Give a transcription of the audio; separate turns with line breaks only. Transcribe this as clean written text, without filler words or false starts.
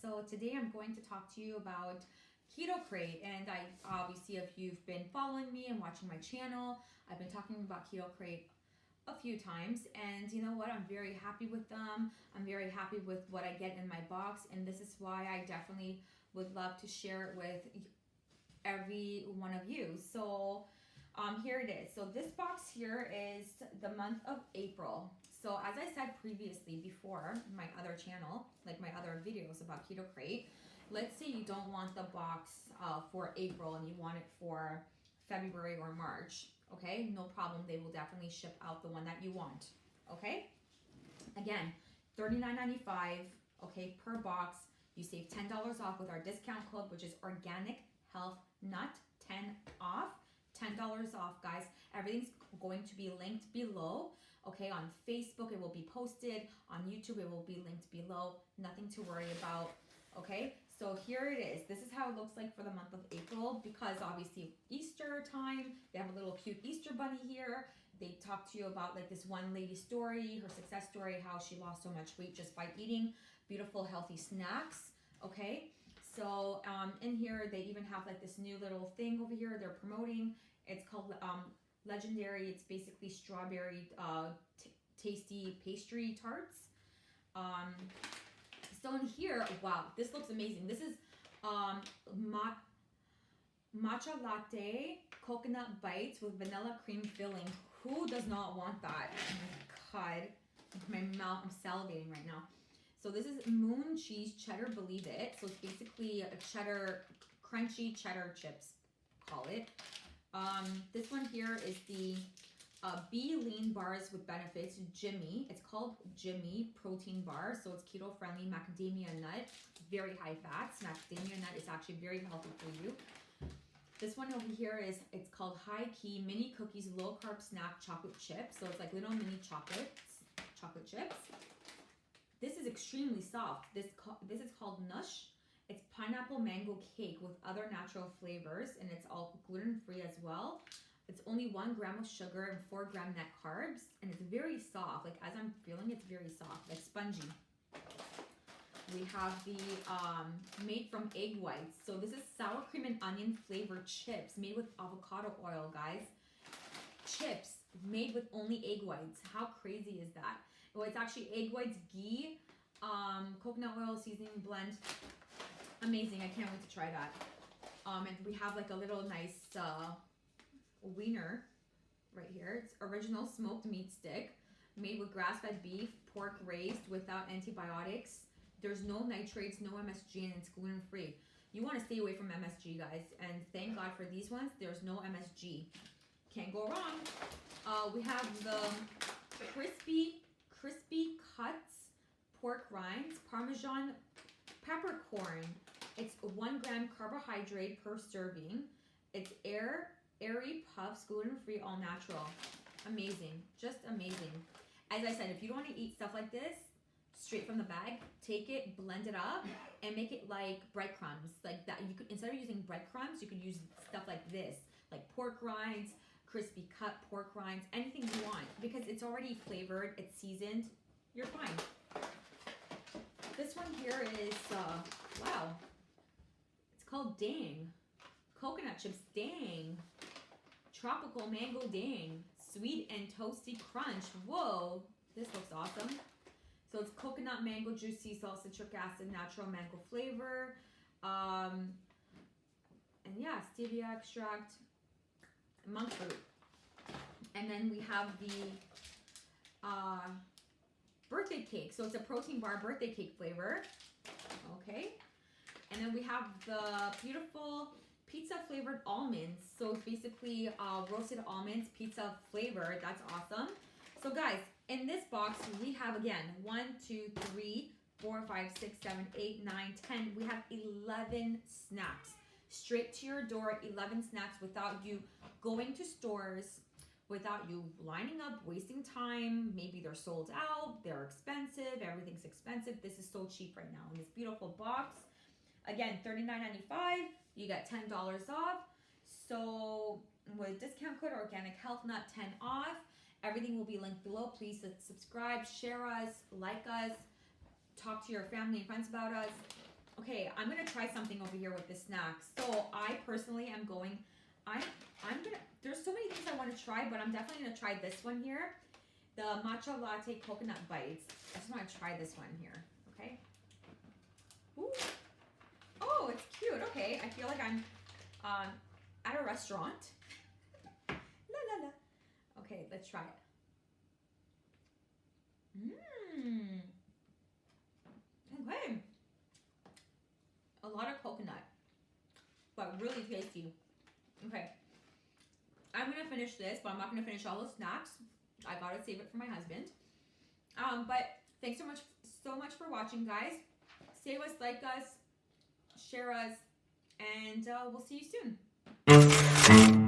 So today I'm going to talk to you about Keto Krate, and I obviously, if you've been following me and watching my channel, I've been talking about Keto Krate a few times, and you know what, I'm very happy with them. I'm very happy with what I get in my box, and this is why I definitely would love to share it with every one of you. So here it is. So this box here is the month of April. So as I said previously before, my other channel, like my other videos about Keto Krate, let's say you don't want the box for April and you want it for February or March, okay? No problem, they will definitely ship out the one that you want, okay? Again, $39.95, okay, per box. You save $10 off with our discount code, which is Organic Health Nut 10 off. $10 off, guys. Everything's going to be linked below, okay? On Facebook, it will be posted. On YouTube, it will be linked below. Nothing to worry about, okay? So here it is. This is how it looks like for the month of April, because obviously Easter time, they have a little cute Easter bunny here. They talk to you about like this one lady's story, her success story, how she lost so much weight just by eating beautiful, healthy snacks, okay? So in here, they even have like this new little thing over here they're promoting. It's called Legendary. It's basically strawberry tasty pastry tarts. So in here, wow, this looks amazing. This is matcha latte coconut bites with vanilla cream filling. Who does not want that? Oh my God, my mouth, I'm salivating right now. So this is moon cheese cheddar, believe it. So it's basically a cheddar, crunchy cheddar chips, call it. This one here is the Be Lean Bars with Benefits, Jimmy. It's called Jimmy Protein Bar. So it's keto friendly macadamia nut, very high fats. Macadamia nut is actually very healthy for you. This one over here is, it's called High Key Mini Cookies Low Carb Snack Chocolate Chips. So it's like little mini chocolate chips. This is extremely soft. This is called Nush. It's pineapple mango cake with other natural flavors, and it's all gluten-free as well. It's only 1 gram of sugar and 4 gram net carbs, and it's very soft. Like as I'm feeling, it's very soft, like spongy. We have the made from egg whites. So this is sour cream and onion flavored chips made with avocado oil, guys. Chips made with only egg whites. How crazy is that? Well, it's actually egg whites, ghee, coconut oil seasoning blend. Amazing. I can't wait to try that. And we have like a little nice wiener right here. It's original smoked meat stick made with grass-fed beef, pork raised without antibiotics. There's no nitrates, no MSG, and it's gluten-free. You want to stay away from MSG, guys. And thank God for these ones. There's no MSG. Can't go wrong. We have the crispy cuts pork rinds, Parmesan peppercorn. It's 1 gram carbohydrate per serving. It's airy puffs, gluten-free, all natural. Amazing, just amazing. As I said, if you don't want to eat stuff like this straight from the bag, take it, blend it up, and make it like breadcrumbs, like that. You could, instead of using breadcrumbs, you could use stuff like this, like pork rinds, crispy cut pork rinds, anything you want, because it's already flavored, it's seasoned, you're fine. This one here is, wow, it's called Dang. Coconut chips, Dang. Tropical mango Dang. Sweet and toasty crunch. Whoa, this looks awesome. So it's coconut, mango, juicy, salt, citric acid, natural mango flavor. And yeah, stevia extract, monk fruit. And then we have the birthday cake. So it's a protein bar birthday cake flavor. Okay. And then we have the beautiful pizza flavored almonds. So it's basically roasted almonds, pizza flavor. That's awesome. So guys, in this box, we have again 1, 2, 3, 4, 5, 6, 7, 8, 9, 10. We have 11 snacks straight to your door. 11 snacks without you going to stores, without you lining up, wasting time. Maybe they're sold out, they're expensive, everything's expensive. This is so cheap right now in this beautiful box. Again, $39.95, you get $10 off. So with discount code Organic Health Nut 10 off, everything will be linked below. Please subscribe, share us, like us, talk to your family and friends about us. Okay, I'm gonna try something over here with this snack. So I personally am going, I'm gonna, there's so many things I want to try, but I'm definitely gonna try this one here. The matcha latte coconut bites. I just want to try this one here, okay? Ooh. Oh, it's cute. Okay, I feel like I'm at a restaurant. La la la. Okay, let's try it. Mmm. Okay. A lot of coconut, but really tasty. Okay. I'm gonna finish this, but I'm not gonna finish all the snacks. I gotta save it for my husband. But thanks so much for watching, guys. Save us, like us, share us, and we'll see you soon.